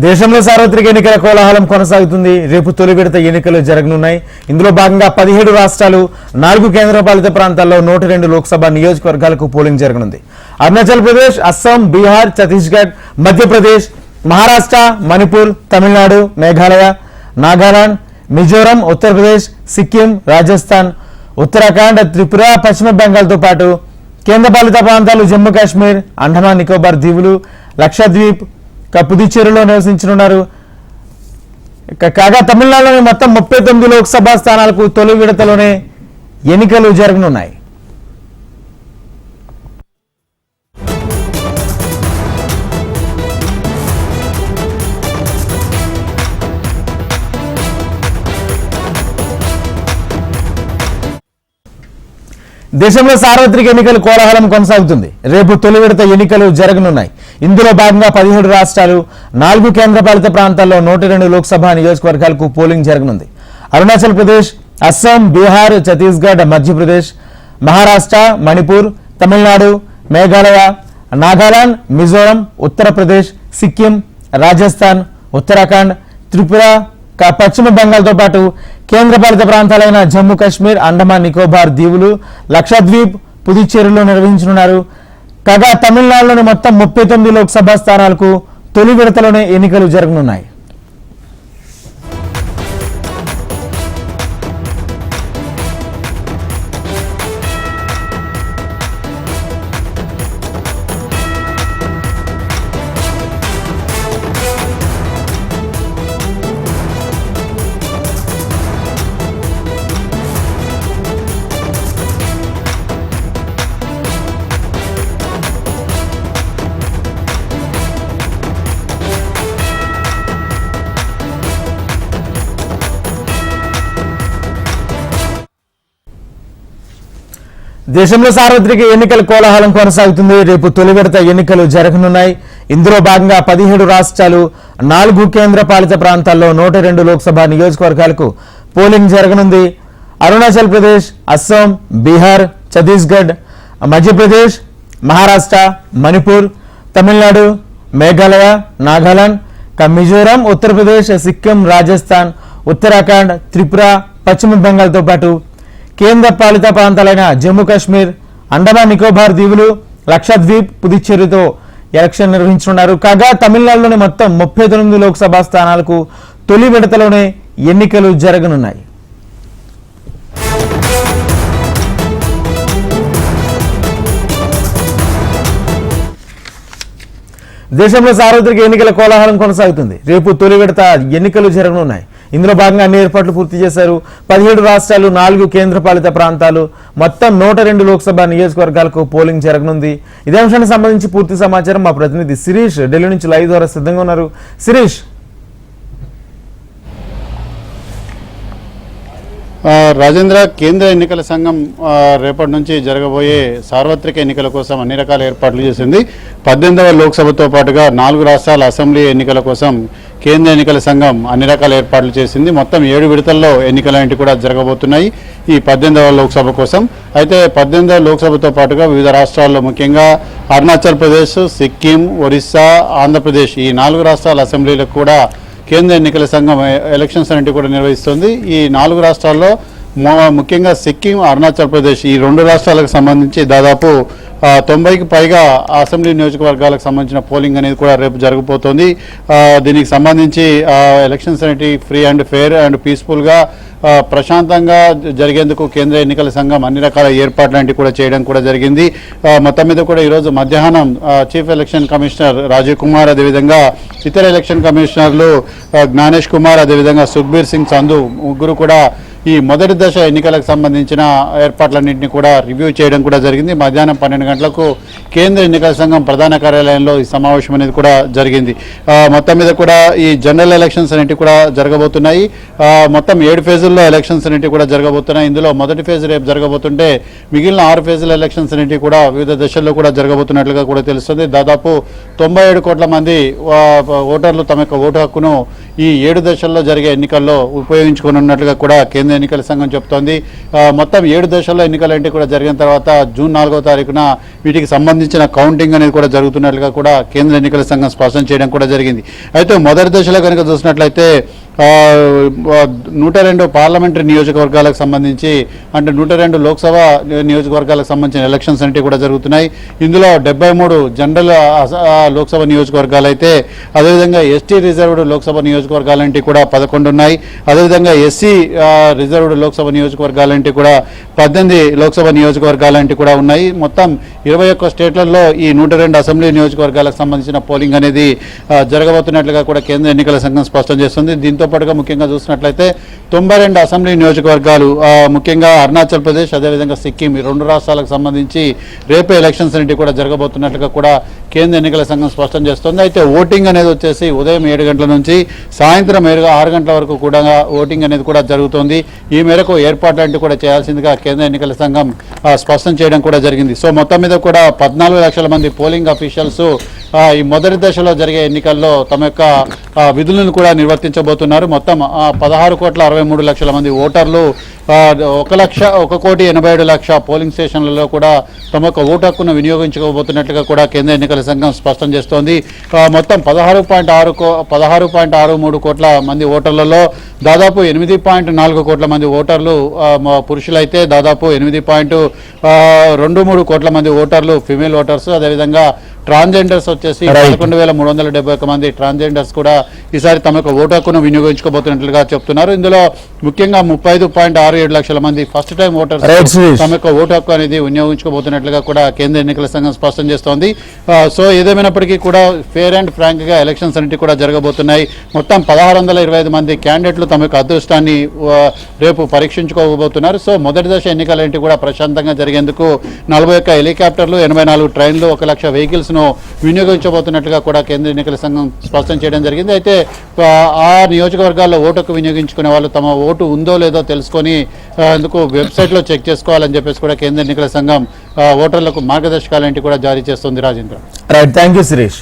దేశంలో సార్వత్రిక ఎన్నికల కోలాహలం కొనసాగుతుంది. రేపు తొలి విడత ఎన్నికలు జరగనున్నాయి. ఇందులో భాగంగా 17 రాష్ట్రాలు 4 కేంద్రపాలిత ప్రాంతాల్లో 102 లోక్సభ నియోజకవర్గాలకు పోలింగ్ జరగనుంది. అరుణాచల్ ప్రదేశ్, అస్సాం, బీహార్, ఛత్తీస్గఢ్, మధ్యప్రదేశ్, మహారాష్ట్ర, మణిపూర్, తమిళనాడు, మేఘాలయ, నాగాలాండ్, మిజోరం, ఉత్తరప్రదేశ్, సిక్కిం, రాజస్థాన్, ఉత్తరాఖండ్, త్రిపుర, పశ్చిమ బెంగాల్తో పాటు కేంద్రపాలిత ప్రాంతాలు జమ్మూ కాశ్మీర్, అండమాన్ నికోబార్ దీవులు, లక్షద్వీప్, పుదుచ్చేరిలో నివసించనున్నారు. కాగా తమిళనాడులోని మొత్తం 39 లోక్సభ స్థానాలకు తొలి విడతలోనే ఎన్నికలు జరగనున్నాయి. దేశంలో సార్వత్రిక ఎన్నికల కోలాహలం కొనసాగుతుంది. రేపు తొలి విడత ఎన్నికలు జరగనున్నాయి. ఇందులో భాగంగా 17 రాష్ట్రాలు 4 కేంద్రపాలిత ప్రాంతాల్లో 102 లోక్సభ నియోజకవర్గాలకు పోలింగ్ జరగనుంది. అరుణాచల్ ప్రదేశ్, అస్సాం, బీహార్, ఛత్తీస్గఢ్, మధ్యప్రదేశ్, మహారాష్ట్ర, మణిపూర్, తమిళనాడు, మేఘాలయ, నాగాలాండ్, మిజోరం, ఉత్తరప్రదేశ్, సిక్కిం, రాజస్థాన్, ఉత్తరాఖండ్, త్రిపుర, పశ్చిమ బెంగాల్తో పాటు కేంద్రపాలిత ప్రాంతాలైన జమ్మూ కాశ్మీర్, అండమాన్ నికోబార్ దీవులు, లక్షద్వీప్, పుదుచ్చేరిలో నిర్వహించనున్నారు. కాగా తమిళనాడులోని మొత్తం 39 లోక్సభ స్థానాలకు తొలి విడతలోనే ఎన్నికలు జరగనున్నాయి. దేశంలో సార్వత్రిక ఎన్నికల కోలాహలం కొనసాగుతుంది. రేపు తొలి విడత ఎన్నికలు జరగనున్నాయి. ఇందులో భాగంగా 17 రాష్ట్రాలు 4 కేంద్రపాలిత ప్రాంతాల్లో 102 లోక్సభ నియోజకవర్గాలకు పోలింగ్ జరగనుంది. అరుణాచల్ ప్రదేశ్, అస్సాం, బీహార్, ఛత్తీస్గఢ్, మధ్యప్రదేశ్, మహారాష్ట్ర, మణిపూర్, తమిళనాడు, మేఘాలయ, నాగాలాండ్, మిజోరం, ఉత్తరప్రదేశ్, సిక్కిం, రాజస్థాన్, ఉత్తరాఖండ్, త్రిపుర, పశ్చిమ బెంగాల్తో పాటు కేంద్ర పాలిత ప్రాంతాలైన జమ్మూ కాశ్మీర్, అండమాన్ నికోబార్ దీవులు, లక్షద్వీప్, పుదుచ్చేరితో ఎలక్షన్ నిర్వహించనున్నారు. కాగా తమిళనాడులోని మొత్తం 39 లోక్సభ స్థానాలకు తొలి విడతలోనే ఎన్నికలు జరగనున్నాయి. దేశంలో సార్వత్రిక ఎన్నికల కోలాహలం కొనసాగుతుంది. రేపు తొలి విడత ఎన్నికలు జరగనున్నాయి. ఇందులో భాగంగా అన్ని ఏర్పాట్లు పూర్తి చేశారు. 17 రాష్ట్రాలు 4 కేంద్రపాలిత ప్రాంతాలు మొత్తం 102 లోక్సభ నియోజకవర్గాలకు పోలింగ్ జరగనుంది. ఇదే అంశానికి సంబంధించి పూర్తి సమాచారం మా ప్రతినిధి శిరీష్ ఢిల్లీ నుంచి లైవ్ ద్వారా సిద్ధంగా ఉన్నారు. శిరీష్, రాజేంద్ర, కేంద్ర ఎన్నికల సంఘం రేపటి నుంచి జరగబోయే సార్వత్రిక ఎన్నికల కోసం అన్ని రకాల ఏర్పాట్లు చేసింది. 18వ లోక్సభతో పాటుగా 4 రాష్ట్రాల అసెంబ్లీ ఎన్నికల కోసం కేంద్ర ఎన్నికల సంఘం అన్ని రకాల ఏర్పాట్లు చేసింది. మొత్తం 7 విడతల్లో ఎన్నికలంటి కూడా జరగబోతున్నాయి ఈ 18వ లోక్సభ కోసం. అయితే 18వ లోక్సభతో పాటుగా వివిధ రాష్ట్రాల్లో ముఖ్యంగా అరుణాచల్ ప్రదేశ్, సిక్కిం, ఒరిస్సా, ఆంధ్రప్రదేశ్ ఈ 4 రాష్ట్రాల అసెంబ్లీలకు కూడా కేంద్ర ఎన్నికల సంఘం ఎలక్షన్స్ అనేవి కూడా నిర్వహిస్తుంది. ఈ 4 రాష్ట్రాల్లో ముఖ్యంగా సిక్కిం, అరుణాచల్ ప్రదేశ్ ఈ 2 రాష్ట్రాలకు సంబంధించి దాదాపు 90కి పైగా అసెంబ్లీ నియోజకవర్గాలకు సంబంధించిన పోలింగ్ అనేది కూడా రేపు జరగబోతోంది. దీనికి సంబంధించి ఎలక్షన్స్ అనేవి ఫ్రీ అండ్ ఫెయిర్ అండ్ పీస్ఫుల్గా ప్రశాంతంగా జరిగేందుకు కేంద్ర ఎన్నికల సంఘం అన్ని రకాల ఏర్పాట్లు లాంటివి కూడా చేయడం కూడా జరిగింది. మొత్తం మీద కూడా ఈరోజు మధ్యాహ్నం chief election commissioner Rajiv Kumar, అదేవిధంగా ఇతర ఎలక్షన్ కమిషనర్లు జ్ఞానేష్ కుమార్, అదేవిధంగా సుఖ్బీర్ సింగ్ సంధు ముగ్గురు కూడా ఈ మొదటి దశ ఎన్నికలకు సంబంధించిన ఏర్పాట్లన్నింటినీ కూడా రివ్యూ చేయడం కూడా జరిగింది. మధ్యాహ్నం 12 గంటలకు కేంద్ర ఎన్నికల సంఘం ప్రధాన కార్యాలయంలో ఈ సమావేశం అనేది కూడా జరిగింది. మొత్తం మీద కూడా ఈ జనరల్ ఎలక్షన్స్ అనేవి కూడా జరగబోతున్నాయి. మొత్తం 7 ఫేజుల్లో ఎలక్షన్స్ అనేవి కూడా జరగబోతున్నాయి. ఇందులో మొదటి ఫేజ్ రేపు జరగబోతుంటే మిగిలిన 6 ఫేజుల ఎలక్షన్స్ అనేవి కూడా వివిధ దశల్లో కూడా జరగబోతున్నట్లుగా కూడా తెలుస్తుంది. దాదాపు 97 కోట్ల మంది ఓటర్లు తమ యొక్క ఓటు హక్కును ఈ 7 దశల్లో జరిగే ఎన్నికల్లో ఉపయోగించుకోనున్నట్లుగా కూడా కేంద్ర కేంద్ర ఎన్నికల సంఘం చెప్తోంది. మొత్తం 7 దశల్లో ఎన్నికలు కూడా జరిగిన తర్వాత జూన్ 4వ తారీఖున వీటికి సంబంధించిన కౌంటింగ్ అనేది కూడా జరుగుతున్నట్లుగా కూడా కేంద్ర ఎన్నికల సంఘం స్పష్టం చేయడం కూడా జరిగింది. అయితే మొదటి దశలో కనుక చూసినట్లయితే 102 పార్లమెంటరీ నియోజకవర్గాలకు సంబంధించి అంటే 102 లోక్సభ నియోజకవర్గాలకు సంబంధించిన ఎలక్షన్స్ అనేవి కూడా జరుగుతున్నాయి. ఇందులో 73 జనరల్ లోక్సభ నియోజకవర్గాలు అయితే, అదేవిధంగా ఎస్టీ రిజర్వ్డ్ లోక్సభ నియోజకవర్గాలంటే కూడా 11 ఉన్నాయి. అదేవిధంగా ఎస్సీ రిజర్వ్డ్ లోక్సభ నియోజకవర్గాలంటే కూడా 18 లోక్సభ నియోజకవర్గాలంటే కూడా ఉన్నాయి. మొత్తం 21 స్టేట్లలో ఈ 102 అసెంబ్లీ నియోజకవర్గాలకు సంబంధించిన పోలింగ్ అనేది జరగబోతున్నట్లుగా కూడా కేంద్ర ఎన్నికల సంఘం స్పష్టం చేస్తుంది. దీంతో పాటుగా ముఖ్యంగా చూసినట్లయితే 92 అసెంబ్లీ నియోజకవర్గాలు, ముఖ్యంగా అరుణాచల్ ప్రదేశ్ అదేవిధంగా సిక్కిం ఈ 2 రాష్ట్రాలకు సంబంధించి రేపే ఎలక్షన్స్ అనేవి కూడా జరగబోతున్నట్లుగా కూడా కేంద్ర ఎన్నికల సంఘం స్పష్టం చేస్తుంది. అయితే ఓటింగ్ అనేది వచ్చేసి ఉదయం 7 గంటల నుంచి సాయంత్రం 6 గంటల వరకు కూడా ఓటింగ్ అనేది కూడా జరుగుతుంది. ఈ మేరకు ఏర్పాట్లు కూడా చేయాల్సిందిగా కేంద్ర ఎన్నికల సంఘం స్పష్టం చేయడం కూడా జరిగింది. సో మొత్తం మీద కూడా 14 లక్షల మంది పోలింగ్ అఫీషియల్స్ ఈ మొదటి దశలో జరిగే ఎన్నికల్లో తమ యొక్క విధులను కూడా నిర్వర్తించబోతున్నారు. మొత్తం 16,63,00,000 మంది ఓటర్లు 1,87,00,000 పోలింగ్ స్టేషన్లలో కూడా తమ యొక్క ఓటు హక్కును వినియోగించుకోబోతున్నట్లుగా కూడా కేంద్ర ఎన్నికల సంఘం స్పష్టం చేస్తోంది. మొత్తం 16.63 కోట్ల మంది ఓటర్లలో దాదాపు 8.4 కోట్ల మంది ఓటర్లు పురుషులైతే, దాదాపు 8.23 కోట్ల మంది ఓటర్లు ఫిమేల్ ఓటర్స్. అదేవిధంగా ట్రాన్స్జెండర్స్ వచ్చేసి 11,371 మంది ట్రాన్స్జెండర్స్ కూడా ఈసారి తమ యొక్క ఓటు హక్కును వినియోగించుకోబోతున్నట్లుగా చెప్తున్నారు. ఇందులో ముఖ్యంగా 35.67 లక్షల మంది ఫస్ట్ టైం ఓటర్స్ తమ యొక్క ఓటు హక్కు అనేది వినియోగించుకోబోతున్నట్లుగా కూడా కేంద్ర ఎన్నికల సంఘం స్పష్టం చేస్తోంది. సో ఏదేమైనప్పటికీ కూడా ఫేర్ అండ్ ఫ్రాంక్ గా ఎలక్షన్స్ అనేవి కూడా జరగబోతున్నాయి. మొత్తం 1625 మంది క్యాండిడేట్లు తమ యొక్క అదృష్టాన్ని రేపు పరీక్షించుకోబోతున్నారు. సో మొదటి దశ ఎన్నికలు కూడా ప్రశాంతంగా జరిగేందుకు 41 హెలికాప్టర్లు, 84 ట్రైన్లు, 1 లక్ష వెహికల్స్ వినియోగించబోతున్నట్లుగా కూడా కేంద్ర ఎన్నికల సంఘం స్పష్టం చేయడం జరిగింది. అయితే ఆ నియోజకవర్గాల్లో ఓటుకు వినియోగించుకునే వాళ్ళు తమ ఓటు ఉందో లేదో తెలుసుకొని అందుకు వెబ్సైట్లో చెక్ చేసుకోవాలని చెప్పేసి కూడా కేంద్ర ఎన్నికల సంఘం ఓటర్లకు మార్గదర్శకాలు కూడా జారీ చేస్తుంది. Rajendra. Right, thank you Sirish.